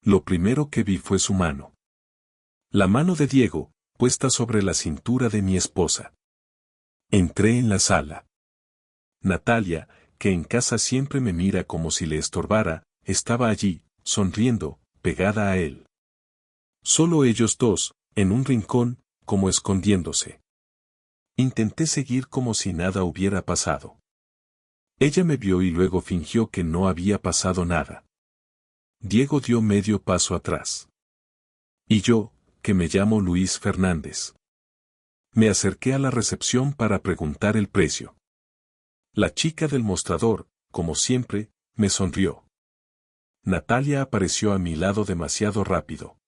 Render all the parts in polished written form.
Lo primero que vi fue su mano. La mano de Diego, puesta sobre la cintura de mi esposa. Entré en la sala. Natalia, que en casa siempre me mira como si le estorbara, estaba allí, sonriendo, pegada a él. Solo ellos dos, en un rincón, como escondiéndose. Intenté seguir como si nada hubiera pasado. Ella me vio y luego fingió que no había pasado nada. Diego dio medio paso atrás. Y yo, que me llamo Luis Fernández. Me acerqué a la recepción para preguntar el precio. La chica del mostrador, como siempre, me sonrió. Natalia apareció a mi lado demasiado rápido.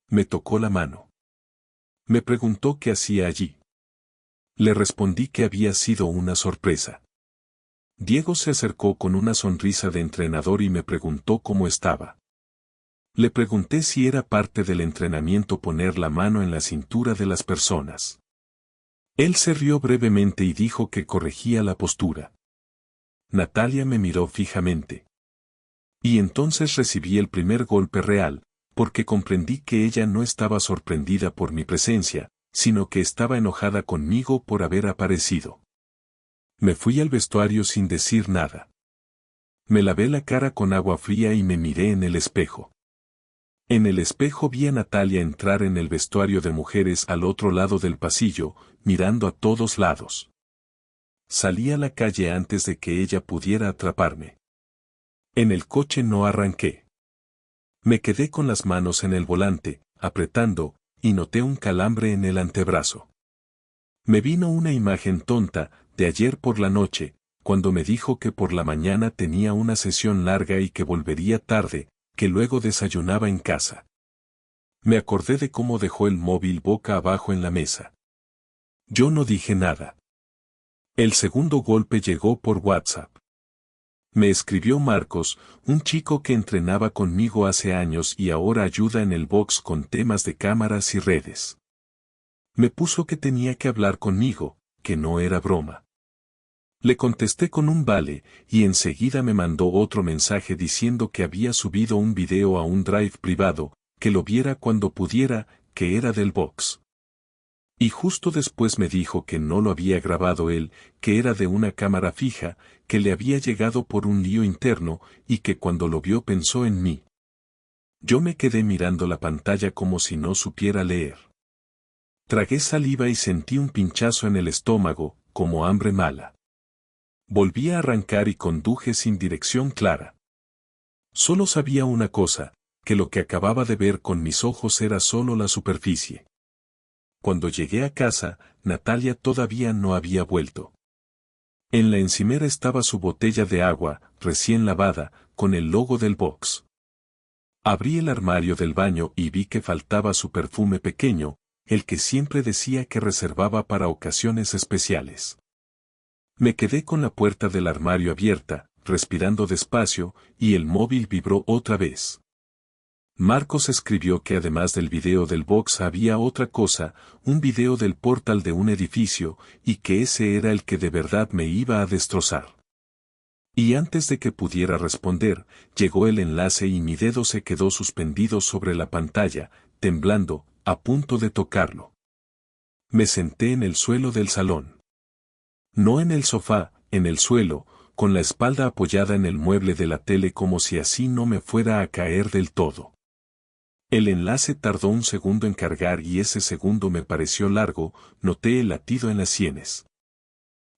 Me tocó la mano. Me preguntó qué hacía allí. Le respondí que había sido una sorpresa. Diego se acercó con una sonrisa de entrenador y me preguntó cómo estaba. Le pregunté si era parte del entrenamiento poner la mano en la cintura de las personas. Él se rió brevemente y dijo que corregía la postura. Natalia me miró fijamente. Y entonces recibí el primer golpe real, porque comprendí que ella no estaba sorprendida por mi presencia, sino que estaba enojada conmigo por haber aparecido. Me fui al vestuario sin decir nada. Me lavé la cara con agua fría y me miré en el espejo. En el espejo vi a Natalia entrar en el vestuario de mujeres al otro lado del pasillo, mirando a todos lados. Salí a la calle antes de que ella pudiera atraparme. En el coche no arranqué. Me quedé con las manos en el volante, apretando, y noté un calambre en el antebrazo. Me vino una imagen tonta, de ayer por la noche, cuando me dijo que por la mañana tenía una sesión larga y que volvería tarde, que luego desayunaba en casa. Me acordé de cómo dejó el móvil boca abajo en la mesa. Yo no dije nada. El segundo golpe llegó por WhatsApp. Me escribió Marcos, un chico que entrenaba conmigo hace años y ahora ayuda en el box con temas de cámaras y redes. Me puso que tenía que hablar conmigo, que no era broma. Le contesté con un vale, y enseguida me mandó otro mensaje diciendo que había subido un video a un drive privado, que lo viera cuando pudiera, que era del box. Y justo después me dijo que no lo había grabado él, que era de una cámara fija, que le había llegado por un lío interno, y que cuando lo vio pensó en mí. Yo me quedé mirando la pantalla como si no supiera leer. Tragué saliva y sentí un pinchazo en el estómago, como hambre mala. Volví a arrancar y conduje sin dirección clara. Solo sabía una cosa, que lo que acababa de ver con mis ojos era solo la superficie. Cuando llegué a casa, Natalia todavía no había vuelto. En la encimera estaba su botella de agua, recién lavada, con el logo del box. Abrí el armario del baño y vi que faltaba su perfume pequeño, el que siempre decía que reservaba para ocasiones especiales. Me quedé con la puerta del armario abierta, respirando despacio, y el móvil vibró otra vez. Marcos escribió que además del video del box había otra cosa, un video del portal de un edificio, y que ese era el que de verdad me iba a destrozar. Y antes de que pudiera responder, llegó el enlace y mi dedo se quedó suspendido sobre la pantalla, temblando, a punto de tocarlo. Me senté en el suelo del salón. No en el sofá, en el suelo, con la espalda apoyada en el mueble de la tele como si así no me fuera a caer del todo. El enlace tardó un segundo en cargar y ese segundo me pareció largo, noté el latido en las sienes.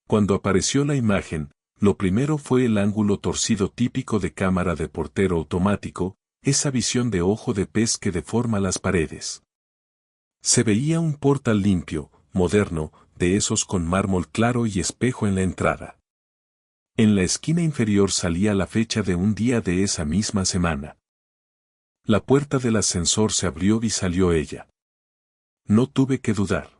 Cuando apareció la imagen, lo primero fue el ángulo torcido típico de cámara de portero automático, esa visión de ojo de pez que deforma las paredes. Se veía un portal limpio, moderno, de esos con mármol claro y espejo en la entrada. En la esquina inferior salía la fecha de un día de esa misma semana. La puerta del ascensor se abrió y salió ella. No tuve que dudar.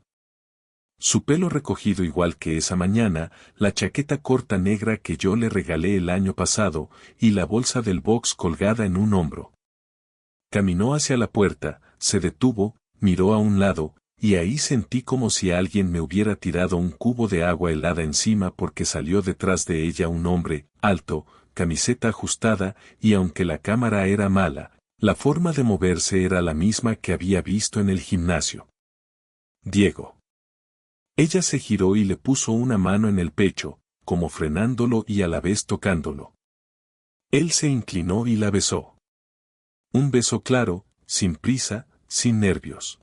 Su pelo recogido igual que esa mañana, la chaqueta corta negra que yo le regalé el año pasado, y la bolsa del box colgada en un hombro. Caminó hacia la puerta, se detuvo, miró a un lado, y ahí sentí como si alguien me hubiera tirado un cubo de agua helada encima porque salió detrás de ella un hombre, alto, camiseta ajustada, y aunque la cámara era mala, La forma de moverse era la misma que había visto en el gimnasio. Diego. Ella se giró y le puso una mano en el pecho, como frenándolo y a la vez tocándolo. Él se inclinó y la besó. Un beso claro, sin prisa, sin nervios.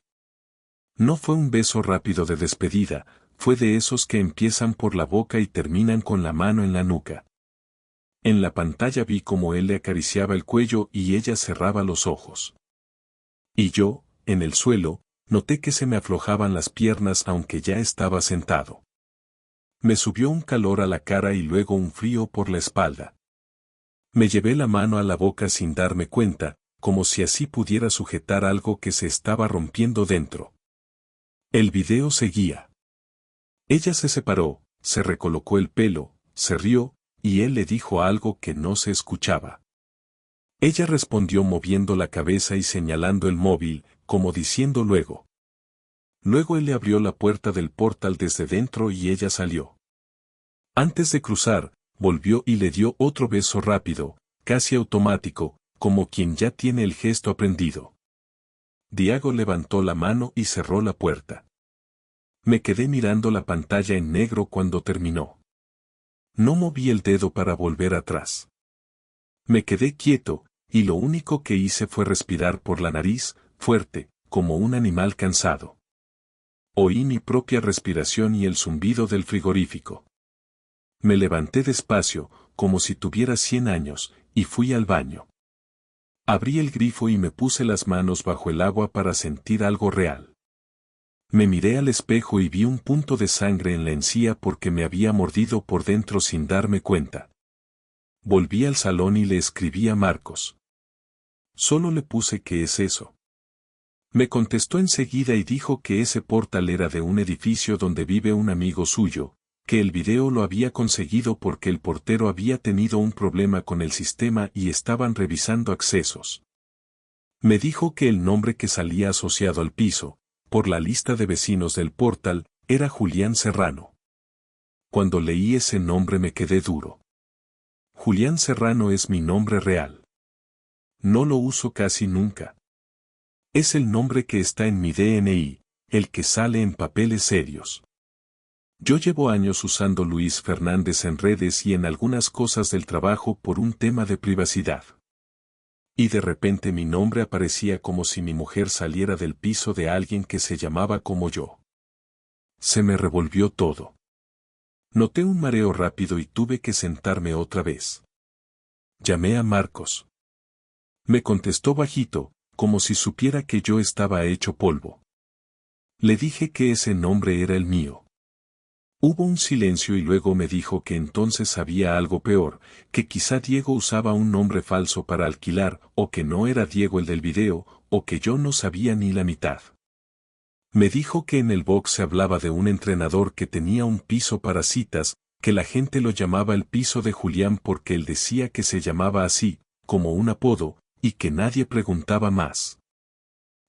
No fue un beso rápido de despedida, fue de esos que empiezan por la boca y terminan con la mano en la nuca. En la pantalla vi cómo él le acariciaba el cuello y ella cerraba los ojos. Y yo, en el suelo, noté que se me aflojaban las piernas aunque ya estaba sentado. Me subió un calor a la cara y luego un frío por la espalda. Me llevé la mano a la boca sin darme cuenta, como si así pudiera sujetar algo que se estaba rompiendo dentro. El video seguía. Ella se separó, se recolocó el pelo, se rió, y él le dijo algo que no se escuchaba. Ella respondió moviendo la cabeza y señalando el móvil, como diciendo luego. Luego él le abrió la puerta del portal desde dentro y ella salió. Antes de cruzar, volvió y le dio otro beso rápido, casi automático, como quien ya tiene el gesto aprendido. Diego levantó la mano y cerró la puerta. Me quedé mirando la pantalla en negro cuando terminó. No moví el dedo para volver atrás. Me quedé quieto, y lo único que hice fue respirar por la nariz, fuerte, como un animal cansado. Oí mi propia respiración y el zumbido del frigorífico. Me levanté despacio, como si tuviera 100 años, y fui al baño. Abrí el grifo y me puse las manos bajo el agua para sentir algo real. Me miré al espejo y vi un punto de sangre en la encía porque me había mordido por dentro sin darme cuenta. Volví al salón y le escribí a Marcos. Solo le puse ¿qué es eso? Me contestó enseguida y dijo que ese portal era de un edificio donde vive un amigo suyo, que el video lo había conseguido porque el portero había tenido un problema con el sistema y estaban revisando accesos. Me dijo que el nombre que salía asociado al piso, por la lista de vecinos del portal, era Julián Serrano. Cuando leí ese nombre me quedé duro. Julián Serrano es mi nombre real. No lo uso casi nunca. Es el nombre que está en mi DNI, el que sale en papeles serios. Yo llevo años usando Luis Fernández en redes y en algunas cosas del trabajo por un tema de privacidad. Y de repente mi nombre aparecía como si mi mujer saliera del piso de alguien que se llamaba como yo. Se me revolvió todo. Noté un mareo rápido y tuve que sentarme otra vez. Llamé a Marcos. Me contestó bajito, como si supiera que yo estaba hecho polvo. Le dije que ese nombre era el mío. Hubo un silencio y luego me dijo que entonces había algo peor, que quizá Diego usaba un nombre falso para alquilar, o que no era Diego el del video, o que yo no sabía ni la mitad. Me dijo que en el box se hablaba de un entrenador que tenía un piso para citas, que la gente lo llamaba el piso de Julián porque él decía que se llamaba así, como un apodo, y que nadie preguntaba más.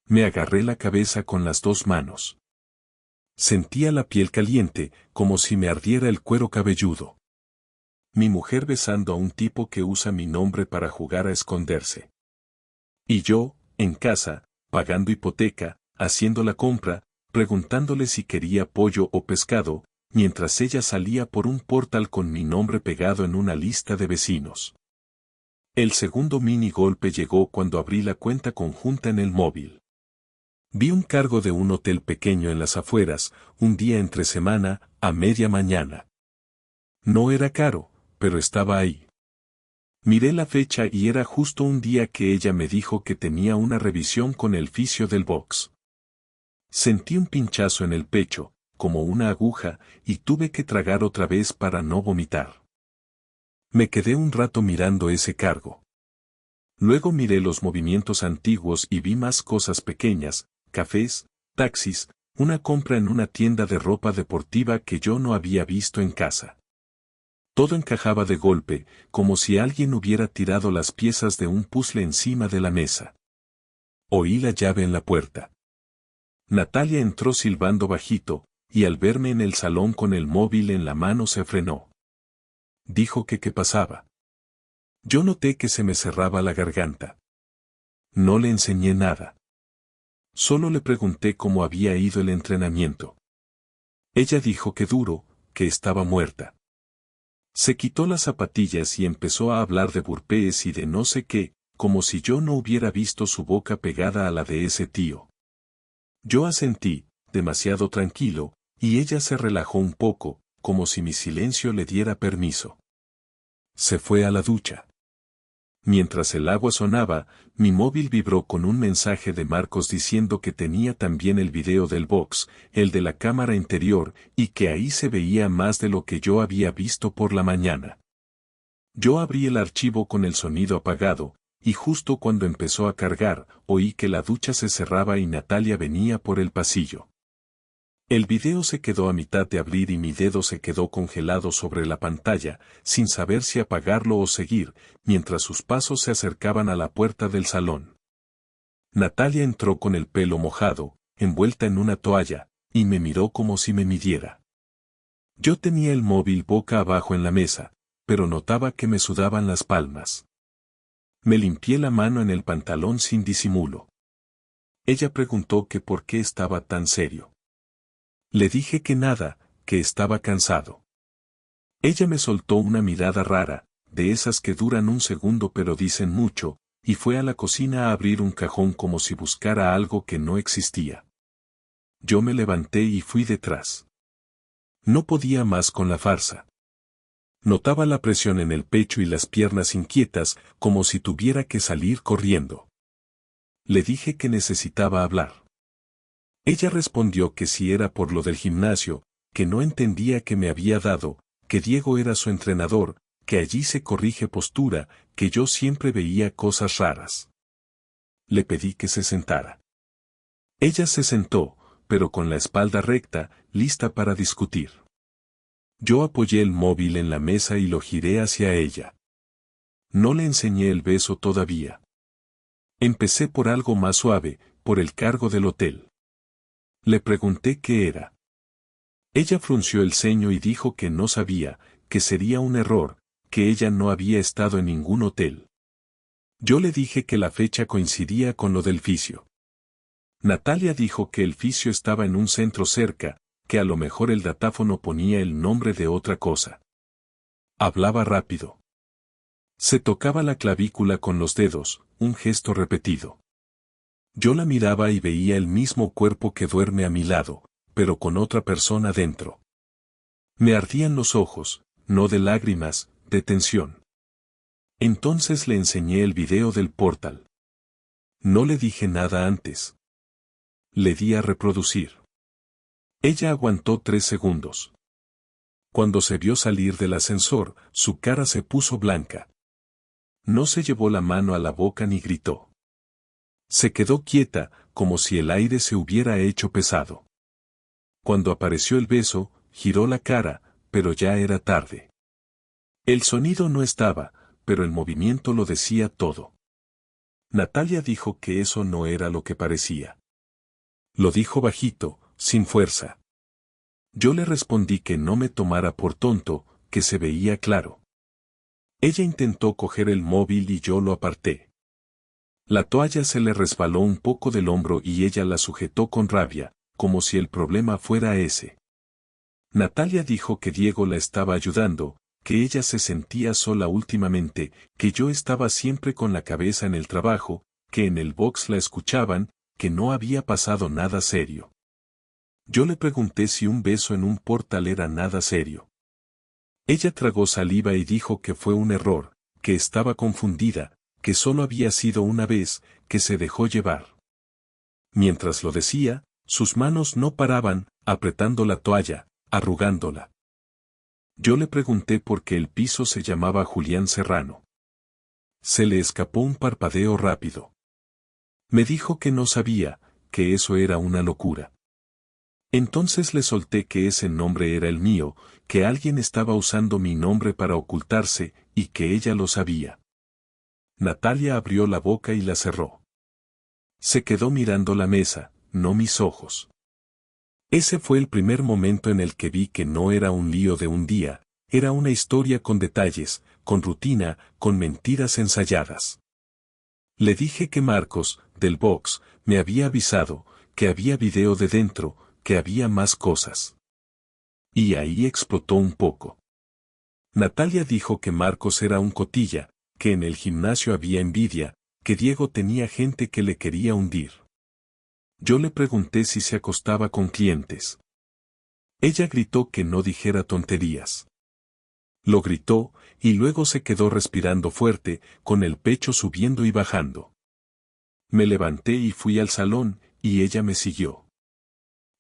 Me agarré la cabeza con las dos manos. Sentía la piel caliente, como si me ardiera el cuero cabelludo. Mi mujer besando a un tipo que usa mi nombre para jugar a esconderse. Y yo, en casa, pagando hipoteca, haciendo la compra, preguntándole si quería pollo o pescado, mientras ella salía por un portal con mi nombre pegado en una lista de vecinos. El segundo mini golpe llegó cuando abrí la cuenta conjunta en el móvil. Vi un cargo de un hotel pequeño en las afueras, un día entre semana, a media mañana. No era caro, pero estaba ahí. Miré la fecha y era justo un día que ella me dijo que tenía una revisión con el fisio del box. Sentí un pinchazo en el pecho, como una aguja, y tuve que tragar otra vez para no vomitar. Me quedé un rato mirando ese cargo. Luego miré los movimientos antiguos y vi más cosas pequeñas, cafés, taxis, una compra en una tienda de ropa deportiva que yo no había visto en casa. Todo encajaba de golpe, como si alguien hubiera tirado las piezas de un puzzle encima de la mesa. Oí la llave en la puerta. Natalia entró silbando bajito, y al verme en el salón con el móvil en la mano se frenó. Dijo que qué pasaba. Yo noté que se me cerraba la garganta. No le enseñé nada. Solo le pregunté cómo había ido el entrenamiento. Ella dijo que duro, que estaba muerta. Se quitó las zapatillas y empezó a hablar de burpees y de no sé qué, como si yo no hubiera visto su boca pegada a la de ese tío. Yo asentí, demasiado tranquilo, y ella se relajó un poco, como si mi silencio le diera permiso. Se fue a la ducha. Mientras el agua sonaba, mi móvil vibró con un mensaje de Marcos diciendo que tenía también el video del box, el de la cámara interior, y que ahí se veía más de lo que yo había visto por la mañana. Yo abrí el archivo con el sonido apagado, y justo cuando empezó a cargar, oí que la ducha se cerraba y Natalia venía por el pasillo. El video se quedó a mitad de abrir y mi dedo se quedó congelado sobre la pantalla, sin saber si apagarlo o seguir, mientras sus pasos se acercaban a la puerta del salón. Natalia entró con el pelo mojado, envuelta en una toalla, y me miró como si me midiera. Yo tenía el móvil boca abajo en la mesa, pero notaba que me sudaban las palmas. Me limpié la mano en el pantalón sin disimulo. Ella preguntó que por qué estaba tan serio. Le dije que nada, que estaba cansado. Ella me soltó una mirada rara, de esas que duran un segundo pero dicen mucho, y fue a la cocina a abrir un cajón como si buscara algo que no existía. Yo me levanté y fui detrás. No podía más con la farsa. Notaba la presión en el pecho y las piernas inquietas, como si tuviera que salir corriendo. Le dije que necesitaba hablar. Ella respondió que si era por lo del gimnasio, que no entendía que me había dado, que Diego era su entrenador, que allí se corrige postura, que yo siempre veía cosas raras. Le pedí que se sentara. Ella se sentó, pero con la espalda recta, lista para discutir. Yo apoyé el móvil en la mesa y lo giré hacia ella. No le enseñé el beso todavía. Empecé por algo más suave, por el cargo del hotel. Le pregunté qué era. Ella frunció el ceño y dijo que no sabía, que sería un error, que ella no había estado en ningún hotel. Yo le dije que la fecha coincidía con lo del fisio. Natalia dijo que el fisio estaba en un centro cerca, que a lo mejor el datáfono ponía el nombre de otra cosa. Hablaba rápido. Se tocaba la clavícula con los dedos, un gesto repetido. Yo la miraba y veía el mismo cuerpo que duerme a mi lado, pero con otra persona dentro. Me ardían los ojos, no de lágrimas, de tensión. Entonces le enseñé el video del portal. No le dije nada antes. Le di a reproducir. Ella aguantó 3 segundos. Cuando se vio salir del ascensor, su cara se puso blanca. No se llevó la mano a la boca ni gritó. Se quedó quieta, como si el aire se hubiera hecho pesado. Cuando apareció el beso, giró la cara, pero ya era tarde. El sonido no estaba, pero el movimiento lo decía todo. Natalia dijo que eso no era lo que parecía. Lo dijo bajito, sin fuerza. Yo le respondí que no me tomara por tonto, que se veía claro. Ella intentó coger el móvil y yo lo aparté. La toalla se le resbaló un poco del hombro y ella la sujetó con rabia, como si el problema fuera ese. Natalia dijo que Diego la estaba ayudando, que ella se sentía sola últimamente, que yo estaba siempre con la cabeza en el trabajo, que en el box la escuchaban, que no había pasado nada serio. Yo le pregunté si un beso en un portal era nada serio. Ella tragó saliva y dijo que fue un error, que estaba confundida, que solo había sido una vez, que se dejó llevar. Mientras lo decía, sus manos no paraban, apretando la toalla, arrugándola. Yo le pregunté por qué el piso se llamaba Julián Serrano. Se le escapó un parpadeo rápido. Me dijo que no sabía, que eso era una locura. Entonces le solté que ese nombre era el mío, que alguien estaba usando mi nombre para ocultarse, y que ella lo sabía. Natalia abrió la boca y la cerró. Se quedó mirando la mesa, no mis ojos. Ese fue el primer momento en el que vi que no era un lío de un día, era una historia con detalles, con rutina, con mentiras ensayadas. Le dije que Marcos, del box, me había avisado, que había video de dentro, que había más cosas. Y ahí explotó un poco. Natalia dijo que Marcos era un cotilla, que en el gimnasio había envidia, que Diego tenía gente que le quería hundir. Yo le pregunté si se acostaba con clientes. Ella gritó que no dijera tonterías. Lo gritó, y luego se quedó respirando fuerte, con el pecho subiendo y bajando. Me levanté y fui al salón, y ella me siguió.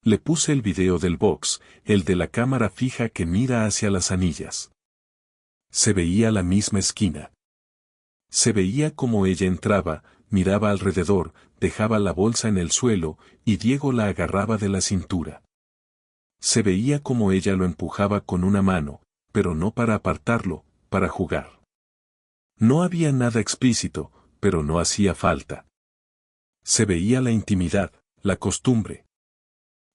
Le puse el video del box, el de la cámara fija que mira hacia las anillas. Se veía la misma esquina. Se veía como ella entraba, miraba alrededor, dejaba la bolsa en el suelo, y Diego la agarraba de la cintura. Se veía como ella lo empujaba con una mano, pero no para apartarlo, para jugar. No había nada explícito, pero no hacía falta. Se veía la intimidad, la costumbre.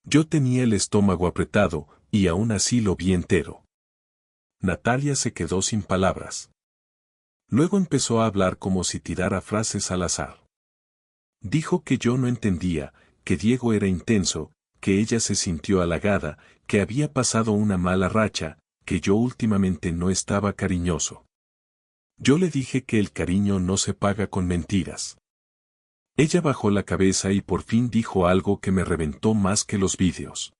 Yo tenía el estómago apretado, y aún así lo vi entero. Natalia se quedó sin palabras. Luego empezó a hablar como si tirara frases al azar. Dijo que yo no entendía, que Diego era intenso, que ella se sintió halagada, que había pasado una mala racha, que yo últimamente no estaba cariñoso. Yo le dije que el cariño no se paga con mentiras. Ella bajó la cabeza y por fin dijo algo que me reventó más que los vídeos.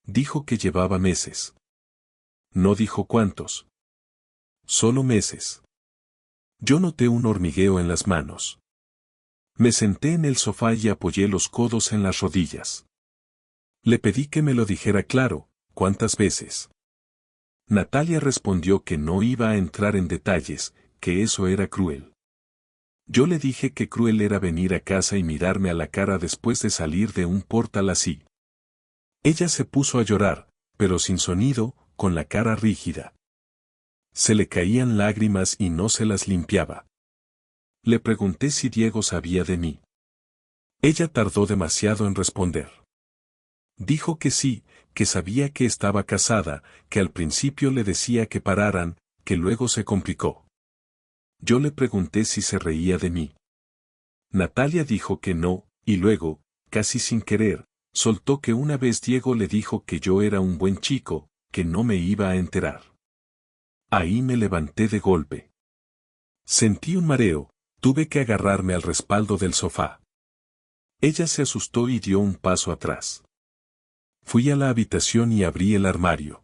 Dijo que llevaba meses. No dijo cuántos. Solo meses. Yo noté un hormigueo en las manos. Me senté en el sofá y apoyé los codos en las rodillas. Le pedí que me lo dijera claro, ¿cuántas veces? Natalia respondió que no iba a entrar en detalles, que eso era cruel. Yo le dije que cruel era venir a casa y mirarme a la cara después de salir de un portal así. Ella se puso a llorar, pero sin sonido, con la cara rígida. Se le caían lágrimas y no se las limpiaba. Le pregunté si Diego sabía de mí. Ella tardó demasiado en responder. Dijo que sí, que sabía que estaba casada, que al principio le decía que pararan, que luego se complicó. Yo le pregunté si se reía de mí. Natalia dijo que no, y luego, casi sin querer, soltó que una vez Diego le dijo que yo era un buen chico, que no me iba a enterar. Ahí me levanté de golpe. Sentí un mareo, tuve que agarrarme al respaldo del sofá. Ella se asustó y dio un paso atrás. Fui a la habitación y abrí el armario.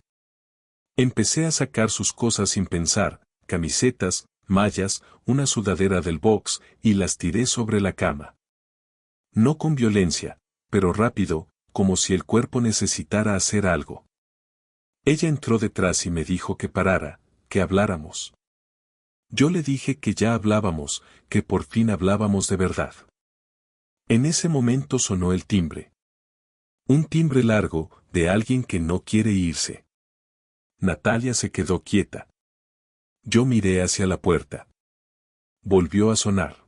Empecé a sacar sus cosas sin pensar, camisetas, mallas, una sudadera del box, y las tiré sobre la cama. No con violencia, pero rápido, como si el cuerpo necesitara hacer algo. Ella entró detrás y me dijo que parara, que habláramos. Yo le dije que ya hablábamos, que por fin hablábamos de verdad. En ese momento sonó el timbre. Un timbre largo, de alguien que no quiere irse. Natalia se quedó quieta. Yo miré hacia la puerta. Volvió a sonar.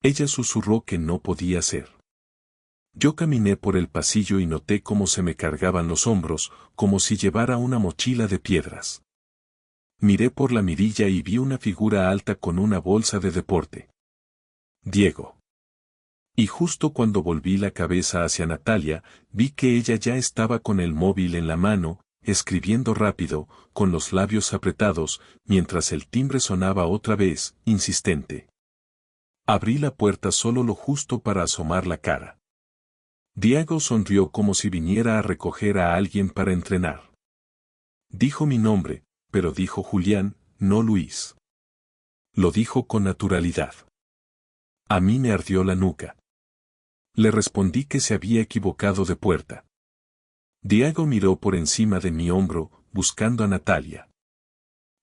Ella susurró que no podía ser. Yo caminé por el pasillo y noté cómo se me cargaban los hombros, como si llevara una mochila de piedras. Miré por la mirilla y vi una figura alta con una bolsa de deporte. Diego. Y justo cuando volví la cabeza hacia Natalia, vi que ella ya estaba con el móvil en la mano, escribiendo rápido, con los labios apretados, mientras el timbre sonaba otra vez, insistente. Abrí la puerta solo lo justo para asomar la cara. Diego sonrió como si viniera a recoger a alguien para entrenar. Dijo mi nombre, pero dijo Julián, no Luis. Lo dijo con naturalidad. A mí me ardió la nuca. Le respondí que se había equivocado de puerta. Diego miró por encima de mi hombro, buscando a Natalia.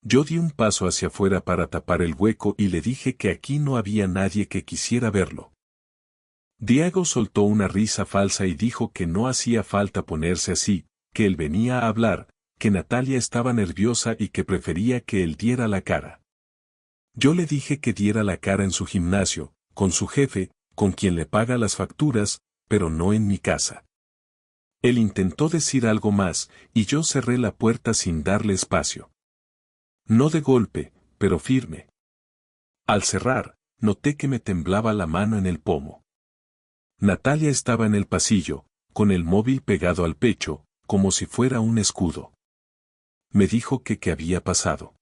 Yo di un paso hacia afuera para tapar el hueco y le dije que aquí no había nadie que quisiera verlo. Diego soltó una risa falsa y dijo que no hacía falta ponerse así, que él venía a hablar, que Natalia estaba nerviosa y que prefería que él diera la cara. Yo le dije que diera la cara en su gimnasio, con su jefe, con quien le paga las facturas, pero no en mi casa. Él intentó decir algo más, y yo cerré la puerta sin darle espacio. No de golpe, pero firme. Al cerrar, noté que me temblaba la mano en el pomo. Natalia estaba en el pasillo, con el móvil pegado al pecho, como si fuera un escudo. Me dijo que qué había pasado.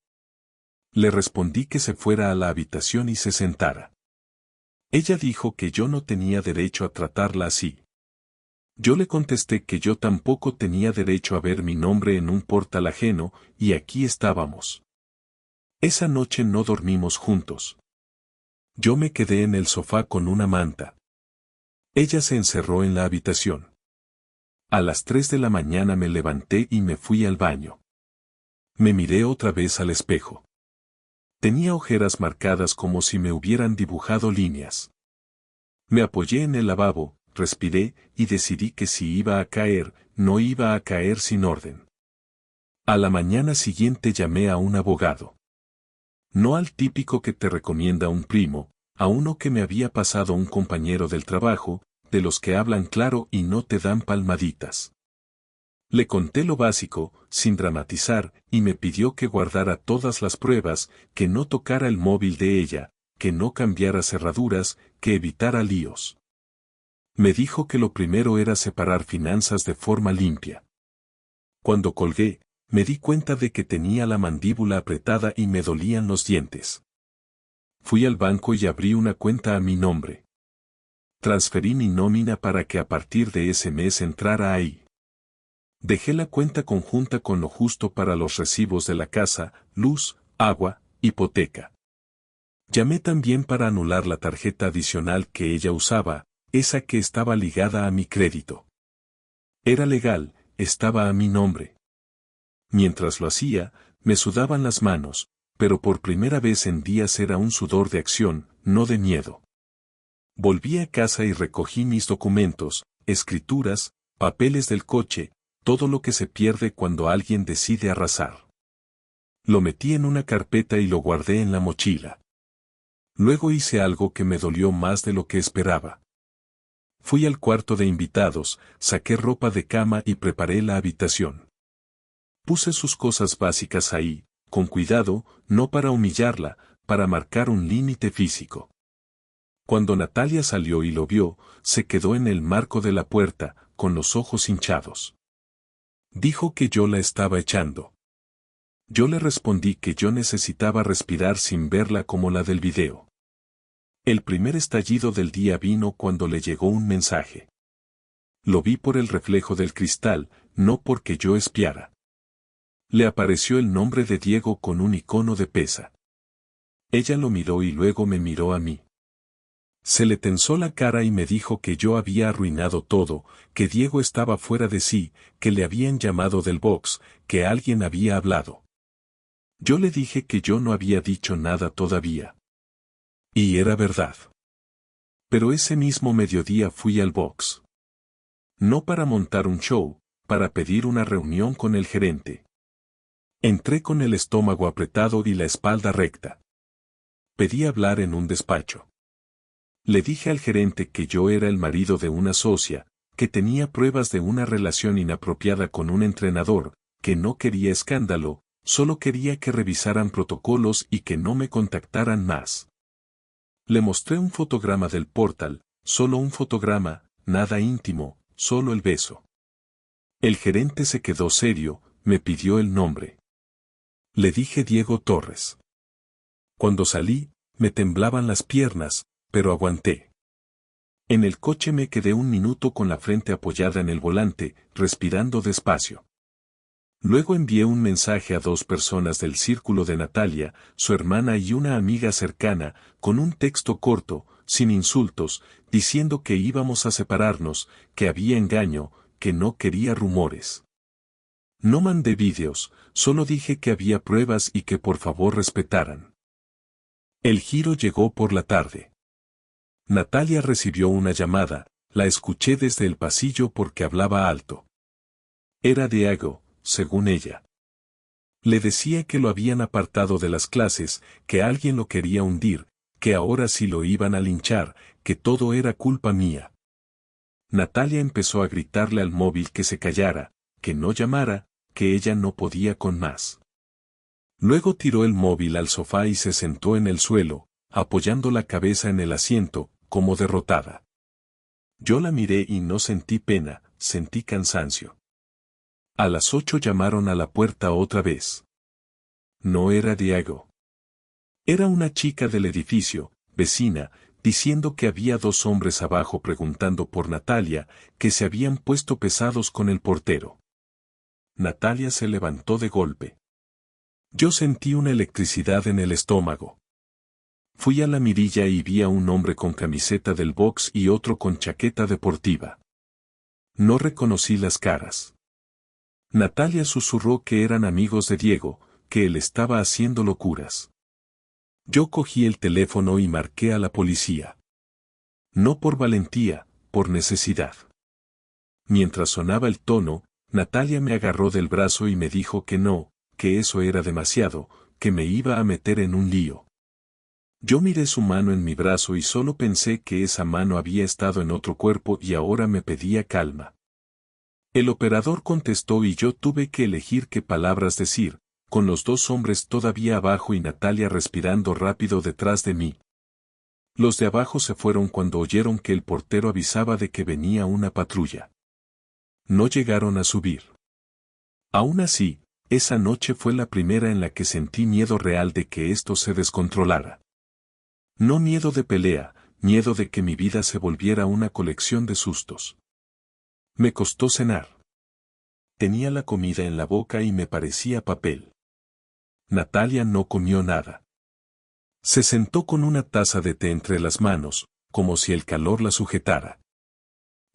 Le respondí que se fuera a la habitación y se sentara. Ella dijo que yo no tenía derecho a tratarla así. Yo le contesté que yo tampoco tenía derecho a ver mi nombre en un portal ajeno, y aquí estábamos. Esa noche no dormimos juntos. Yo me quedé en el sofá con una manta. Ella se encerró en la habitación. A las 3 de la mañana me levanté y me fui al baño. Me miré otra vez al espejo. Tenía ojeras marcadas como si me hubieran dibujado líneas. Me apoyé en el lavabo, respiré y decidí que si iba a caer, no iba a caer sin orden. A la mañana siguiente llamé a un abogado. No al típico que te recomienda un primo, a uno que me había pasado un compañero del trabajo, de los que hablan claro y no te dan palmaditas. Le conté lo básico, sin dramatizar, y me pidió que guardara todas las pruebas, que no tocara el móvil de ella, que no cambiara cerraduras, que evitara líos. Me dijo que lo primero era separar finanzas de forma limpia. Cuando colgué, me di cuenta de que tenía la mandíbula apretada y me dolían los dientes. Fui al banco y abrí una cuenta a mi nombre. Transferí mi nómina para que a partir de ese mes entrara ahí. Dejé la cuenta conjunta con lo justo para los recibos de la casa, luz, agua, hipoteca. Llamé también para anular la tarjeta adicional que ella usaba, esa que estaba ligada a mi crédito. Era legal, estaba a mi nombre. Mientras lo hacía, me sudaban las manos, pero por primera vez en días era un sudor de acción, no de miedo. Volví a casa y recogí mis documentos, escrituras, papeles del coche, todo lo que se pierde cuando alguien decide arrasar. Lo metí en una carpeta y lo guardé en la mochila. Luego hice algo que me dolió más de lo que esperaba. Fui al cuarto de invitados, saqué ropa de cama y preparé la habitación. Puse sus cosas básicas ahí, con cuidado, no para humillarla, para marcar un límite físico. Cuando Natalia salió y lo vio, se quedó en el marco de la puerta, con los ojos hinchados. Dijo que yo la estaba echando. Yo le respondí que yo necesitaba respirar sin verla como la del video. El primer estallido del día vino cuando le llegó un mensaje. Lo vi por el reflejo del cristal, no porque yo espiara. Le apareció el nombre de Diego con un icono de pesa. Ella lo miró y luego me miró a mí. Se le tensó la cara y me dijo que yo había arruinado todo, que Diego estaba fuera de sí, que le habían llamado del box, que alguien había hablado. Yo le dije que yo no había dicho nada todavía. Y era verdad. Pero ese mismo mediodía fui al box. No para montar un show, para pedir una reunión con el gerente. Entré con el estómago apretado y la espalda recta. Pedí hablar en un despacho. Le dije al gerente que yo era el marido de una socia, que tenía pruebas de una relación inapropiada con un entrenador, que no quería escándalo, solo quería que revisaran protocolos y que no me contactaran más. Le mostré un fotograma del portal, solo un fotograma, nada íntimo, solo el beso. El gerente se quedó serio, me pidió el nombre. Le dije Diego Torres. Cuando salí, me temblaban las piernas, pero aguanté. En el coche me quedé un minuto con la frente apoyada en el volante, respirando despacio. Luego envié un mensaje a 2 personas del círculo de Natalia, su hermana y una amiga cercana, con un texto corto, sin insultos, diciendo que íbamos a separarnos, que había engaño, que no quería rumores. No mandé vídeos, solo dije que había pruebas y que por favor respetaran. El giro llegó por la tarde. Natalia recibió una llamada, la escuché desde el pasillo porque hablaba alto. Era Diego, según ella. Le decía que lo habían apartado de las clases, que alguien lo quería hundir, que ahora sí lo iban a linchar, que todo era culpa mía. Natalia empezó a gritarle al móvil que se callara, que no llamara, que ella no podía con más. Luego tiró el móvil al sofá y se sentó en el suelo, apoyando la cabeza en el asiento, como derrotada. Yo la miré y no sentí pena, sentí cansancio. A las 8 llamaron a la puerta otra vez. No era Diego. Era una chica del edificio, vecina, diciendo que había 2 hombres abajo preguntando por Natalia, que se habían puesto pesados con el portero. Natalia se levantó de golpe. Yo sentí una electricidad en el estómago. Fui a la mirilla y vi a un hombre con camiseta del box y otro con chaqueta deportiva. No reconocí las caras. Natalia susurró que eran amigos de Diego, que él estaba haciendo locuras. Yo cogí el teléfono y marqué a la policía. No por valentía, por necesidad. Mientras sonaba el tono, Natalia me agarró del brazo y me dijo que no, que eso era demasiado, que me iba a meter en un lío. Yo miré su mano en mi brazo y solo pensé que esa mano había estado en otro cuerpo y ahora me pedía calma. El operador contestó y yo tuve que elegir qué palabras decir, con los 2 hombres todavía abajo y Natalia respirando rápido detrás de mí. Los de abajo se fueron cuando oyeron que el portero avisaba de que venía una patrulla. No llegaron a subir. Aún así, esa noche fue la primera en la que sentí miedo real de que esto se descontrolara. No miedo de pelea, miedo de que mi vida se volviera una colección de sustos. Me costó cenar. Tenía la comida en la boca y me parecía papel. Natalia no comió nada. Se sentó con una taza de té entre las manos, como si el calor la sujetara.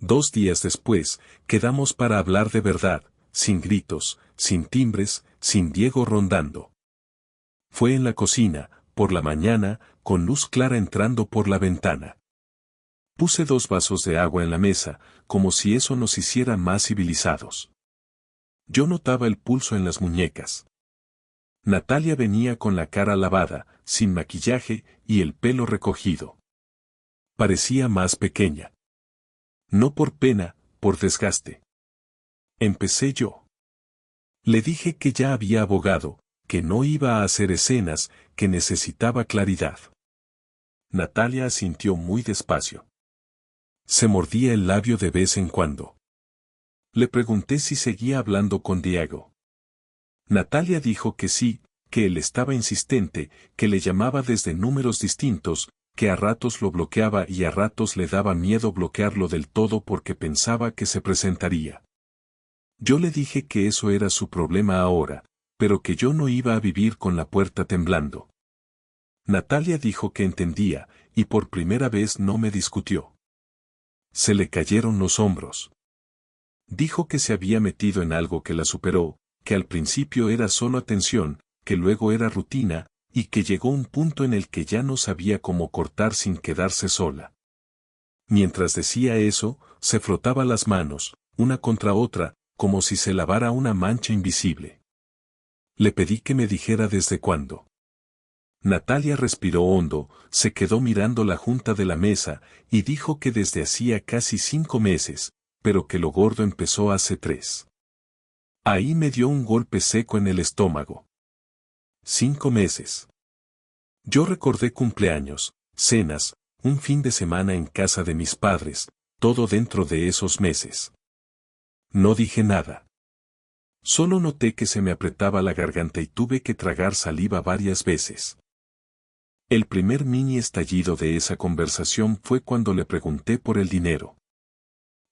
2 días después, quedamos para hablar de verdad, sin gritos, sin timbres, sin Diego rondando. Fue en la cocina, por la mañana, con luz clara entrando por la ventana. Puse 2 vasos de agua en la mesa, como si eso nos hiciera más civilizados. Yo notaba el pulso en las muñecas. Natalia venía con la cara lavada, sin maquillaje y el pelo recogido. Parecía más pequeña. No por pena, por desgaste. Empecé yo. Le dije que ya había abogado, que no iba a hacer escenas, que necesitaba claridad. Natalia asintió muy despacio. Se mordía el labio de vez en cuando. Le pregunté si seguía hablando con Diego. Natalia dijo que sí, que él estaba insistente, que le llamaba desde números distintos, que a ratos lo bloqueaba y a ratos le daba miedo bloquearlo del todo porque pensaba que se presentaría. Yo le dije que eso era su problema ahora, pero que yo no iba a vivir con la puerta temblando. Natalia dijo que entendía, y por primera vez no me discutió. Se le cayeron los hombros. Dijo que se había metido en algo que la superó, que al principio era solo atención, que luego era rutina, y que llegó un punto en el que ya no sabía cómo cortar sin quedarse sola. Mientras decía eso, se frotaba las manos, una contra otra, como si se lavara una mancha invisible. Le pedí que me dijera desde cuándo. Natalia respiró hondo, se quedó mirando la junta de la mesa, y dijo que desde hacía casi 5 meses, pero que lo gordo empezó hace 3. Ahí me dio un golpe seco en el estómago. 5 meses. Yo recordé cumpleaños, cenas, un fin de semana en casa de mis padres, todo dentro de esos meses. No dije nada. Solo noté que se me apretaba la garganta y tuve que tragar saliva varias veces. El primer mini estallido de esa conversación fue cuando le pregunté por el dinero.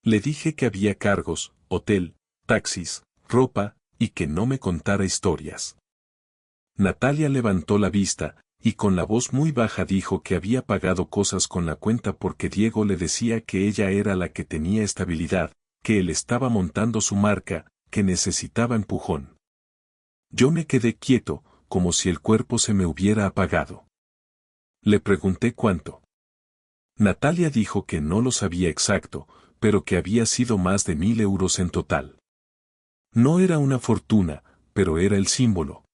Le dije que había cargos, hotel, taxis, ropa, y que no me contara historias. Natalia levantó la vista, y con la voz muy baja dijo que había pagado cosas con la cuenta porque Diego le decía que ella era la que tenía estabilidad, que él estaba montando su marca, que necesitaba empujón. Yo me quedé quieto, como si el cuerpo se me hubiera apagado. Le pregunté cuánto. Natalia dijo que no lo sabía exacto, pero que había sido más de 1000 euros en total. No era una fortuna, pero era el símbolo.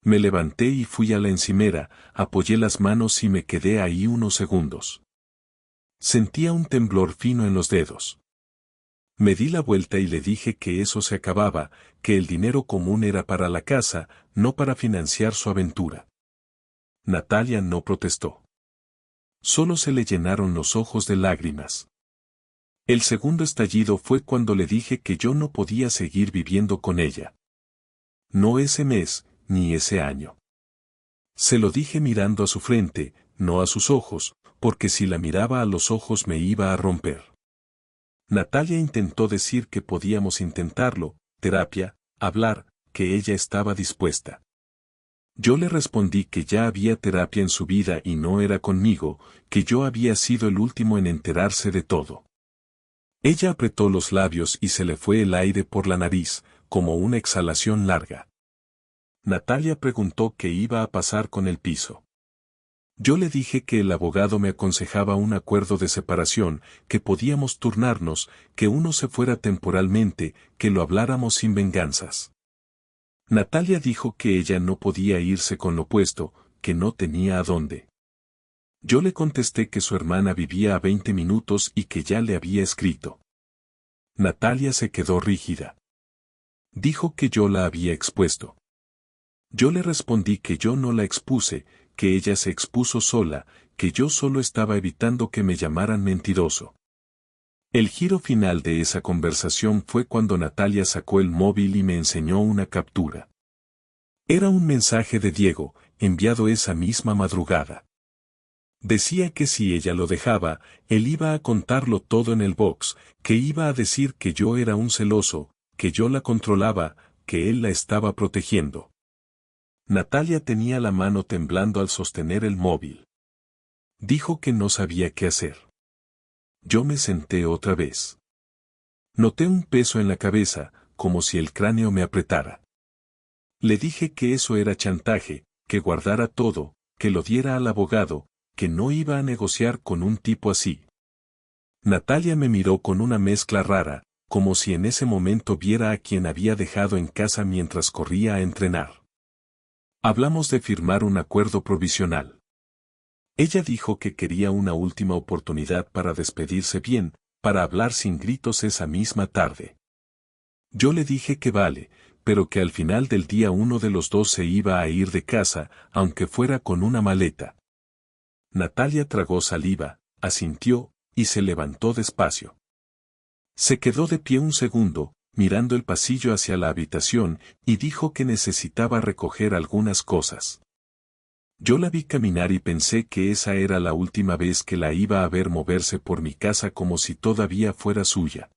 Me levanté y fui a la encimera, apoyé las manos y me quedé ahí unos segundos. Sentía un temblor fino en los dedos. Me di la vuelta y le dije que eso se acababa, que el dinero común era para la casa, no para financiar su aventura. Natalia no protestó. Solo se le llenaron los ojos de lágrimas. El segundo estallido fue cuando le dije que yo no podía seguir viviendo con ella. No ese mes, ni ese año. Se lo dije mirando a su frente, no a sus ojos, porque si la miraba a los ojos me iba a romper. Natalia intentó decir que podíamos intentarlo, terapia, hablar, que ella estaba dispuesta. Yo le respondí que ya había terapia en su vida y no era conmigo, que yo había sido el último en enterarse de todo. Ella apretó los labios y se le fue el aire por la nariz, como una exhalación larga. Natalia preguntó qué iba a pasar con el piso. Yo le dije que el abogado me aconsejaba un acuerdo de separación, que podíamos turnarnos, que uno se fuera temporalmente, que lo habláramos sin venganzas. Natalia dijo que ella no podía irse con lo puesto, que no tenía a dónde. Yo le contesté que su hermana vivía a 20 minutos y que ya le había escrito. Natalia se quedó rígida. Dijo que yo la había expuesto. Yo le respondí que yo no la expuse, que ella se expuso sola, que yo solo estaba evitando que me llamaran mentiroso. El giro final de esa conversación fue cuando Natalia sacó el móvil y me enseñó una captura. Era un mensaje de Diego, enviado esa misma madrugada. Decía que si ella lo dejaba, él iba a contarlo todo en el box, que iba a decir que yo era un celoso, que yo la controlaba, que él la estaba protegiendo. Natalia tenía la mano temblando al sostener el móvil. Dijo que no sabía qué hacer. Yo me senté otra vez. Noté un peso en la cabeza, como si el cráneo me apretara. Le dije que eso era chantaje, que guardara todo, que lo diera al abogado, que no iba a negociar con un tipo así. Natalia me miró con una mezcla rara, como si en ese momento viera a quien había dejado en casa mientras corría a entrenar. Hablamos de firmar un acuerdo provisional. Ella dijo que quería una última oportunidad para despedirse bien, para hablar sin gritos esa misma tarde. Yo le dije que vale, pero que al final del día uno de los dos se iba a ir de casa, aunque fuera con una maleta. Natalia tragó saliva, asintió, y se levantó despacio. Se quedó de pie un segundo, mirando el pasillo hacia la habitación, y dijo que necesitaba recoger algunas cosas. Yo la vi caminar y pensé que esa era la última vez que la iba a ver moverse por mi casa como si todavía fuera suya.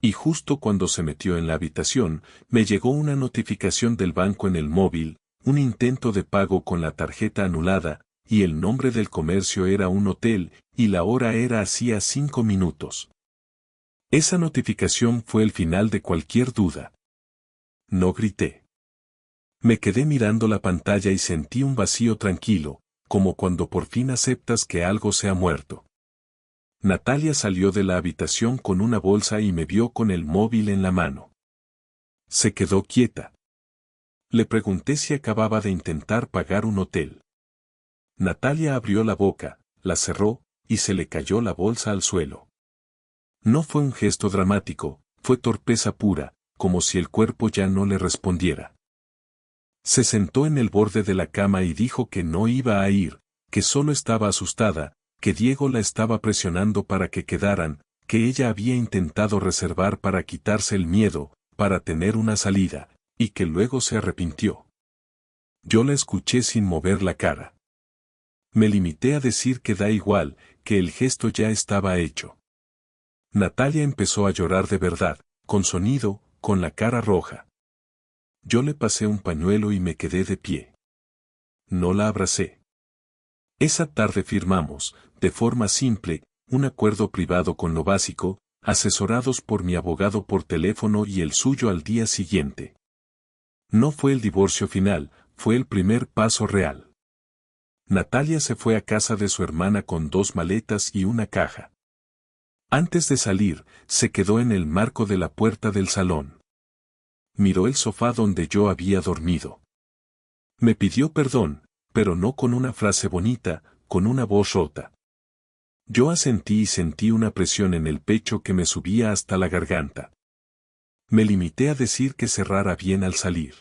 Y justo cuando se metió en la habitación, me llegó una notificación del banco en el móvil, un intento de pago con la tarjeta anulada, y el nombre del comercio era un hotel, y la hora era hacía 5 minutos. Esa notificación fue el final de cualquier duda. No grité. Me quedé mirando la pantalla y sentí un vacío tranquilo, como cuando por fin aceptas que algo se ha muerto. Natalia salió de la habitación con una bolsa y me vio con el móvil en la mano. Se quedó quieta. Le pregunté si acababa de intentar pagar un hotel. Natalia abrió la boca, la cerró, y se le cayó la bolsa al suelo. No fue un gesto dramático, fue torpeza pura, como si el cuerpo ya no le respondiera. Se sentó en el borde de la cama y dijo que no iba a ir, que solo estaba asustada, que Diego la estaba presionando para que quedaran, que ella había intentado reservar para quitarse el miedo, para tener una salida, y que luego se arrepintió. Yo la escuché sin mover la cara. Me limité a decir que da igual, que el gesto ya estaba hecho. Natalia empezó a llorar de verdad, con sonido, con la cara roja. Yo le pasé un pañuelo y me quedé de pie. No la abracé. Esa tarde firmamos, de forma simple, un acuerdo privado con lo básico, asesorados por mi abogado por teléfono y el suyo al día siguiente. No fue el divorcio final, fue el primer paso real. Natalia se fue a casa de su hermana con 2 maletas y una caja. Antes de salir, se quedó en el marco de la puerta del salón. Miró el sofá donde yo había dormido. Me pidió perdón, pero no con una frase bonita, con una voz rota. Yo asentí y sentí una presión en el pecho que me subía hasta la garganta. Me limité a decir que cerrara bien al salir.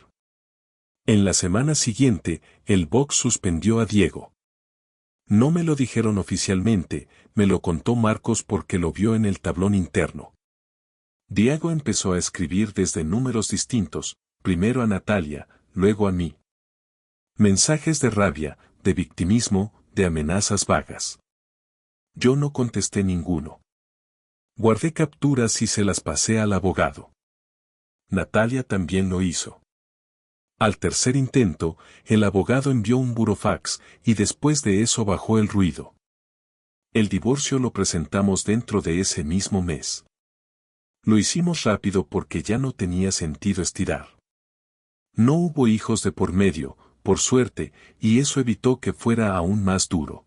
En la semana siguiente, el box suspendió a Diego. No me lo dijeron oficialmente, me lo contó Marcos porque lo vio en el tablón interno. Diego empezó a escribir desde números distintos, primero a Natalia, luego a mí. Mensajes de rabia, de victimismo, de amenazas vagas. Yo no contesté ninguno. Guardé capturas y se las pasé al abogado. Natalia también lo hizo. Al tercer intento, el abogado envió un burofax y después de eso bajó el ruido. El divorcio lo presentamos dentro de ese mismo mes. Lo hicimos rápido porque ya no tenía sentido estirar. No hubo hijos de por medio, por suerte, y eso evitó que fuera aún más duro.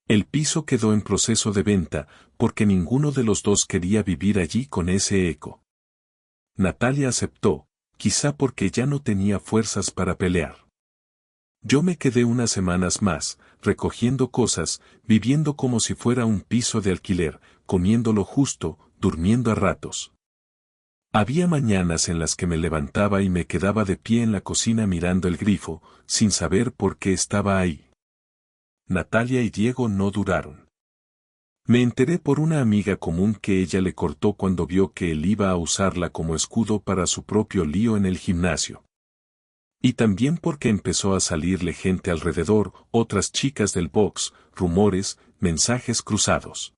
El piso quedó en proceso de venta, porque ninguno de los dos quería vivir allí con ese eco. Natalia aceptó, quizá porque ya no tenía fuerzas para pelear. Yo me quedé unas semanas más, recogiendo cosas, viviendo como si fuera un piso de alquiler, comiendo lo justo, durmiendo a ratos. Había mañanas en las que me levantaba y me quedaba de pie en la cocina mirando el grifo, sin saber por qué estaba ahí. Natalia y Diego no duraron. Me enteré por una amiga común que ella le cortó cuando vio que él iba a usarla como escudo para su propio lío en el gimnasio. Y también porque empezó a salirle gente alrededor, otras chicas del box, rumores, mensajes cruzados.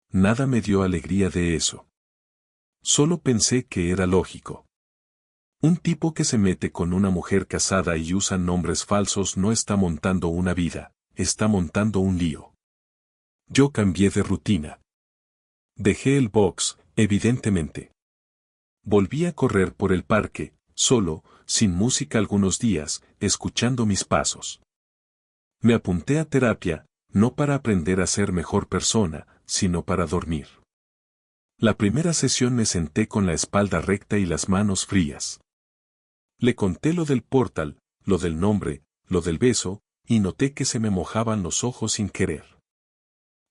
Nada me dio alegría de eso. Solo pensé que era lógico. Un tipo que se mete con una mujer casada y usa nombres falsos no está montando una vida, está montando un lío. Yo cambié de rutina. Dejé el box, evidentemente. Volví a correr por el parque, solo, sin música algunos días, escuchando mis pasos. Me apunté a terapia, no para aprender a ser mejor persona, sino para dormir. La primera sesión me senté con la espalda recta y las manos frías. Le conté lo del portal, lo del nombre, lo del beso, y noté que se me mojaban los ojos sin querer.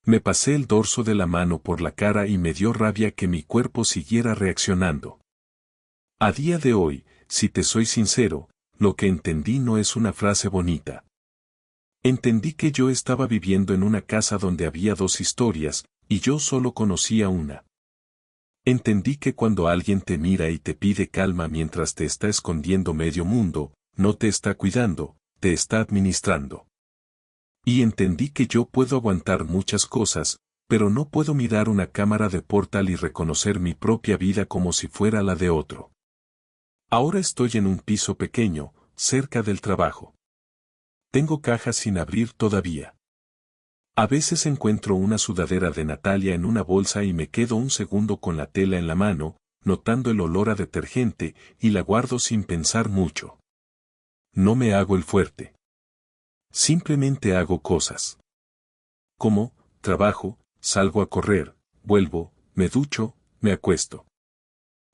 Me pasé el dorso de la mano por la cara y me dio rabia que mi cuerpo siguiera reaccionando. A día de hoy, si te soy sincero, lo que entendí no es una frase bonita. Entendí que yo estaba viviendo en una casa donde había dos historias, y yo solo conocía una. Entendí que cuando alguien te mira y te pide calma mientras te está escondiendo medio mundo, no te está cuidando, te está administrando. Y entendí que yo puedo aguantar muchas cosas, pero no puedo mirar una cámara de portal y reconocer mi propia vida como si fuera la de otro. Ahora estoy en un piso pequeño, cerca del trabajo. Tengo cajas sin abrir todavía. A veces encuentro una sudadera de Natalia en una bolsa y me quedo un segundo con la tela en la mano, notando el olor a detergente, y la guardo sin pensar mucho. No me hago el fuerte. Simplemente hago cosas. Como, trabajo, salgo a correr, vuelvo, me ducho, me acuesto.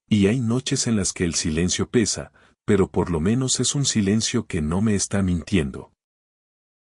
Y hay noches en las que el silencio pesa, pero por lo menos es un silencio que no me está mintiendo.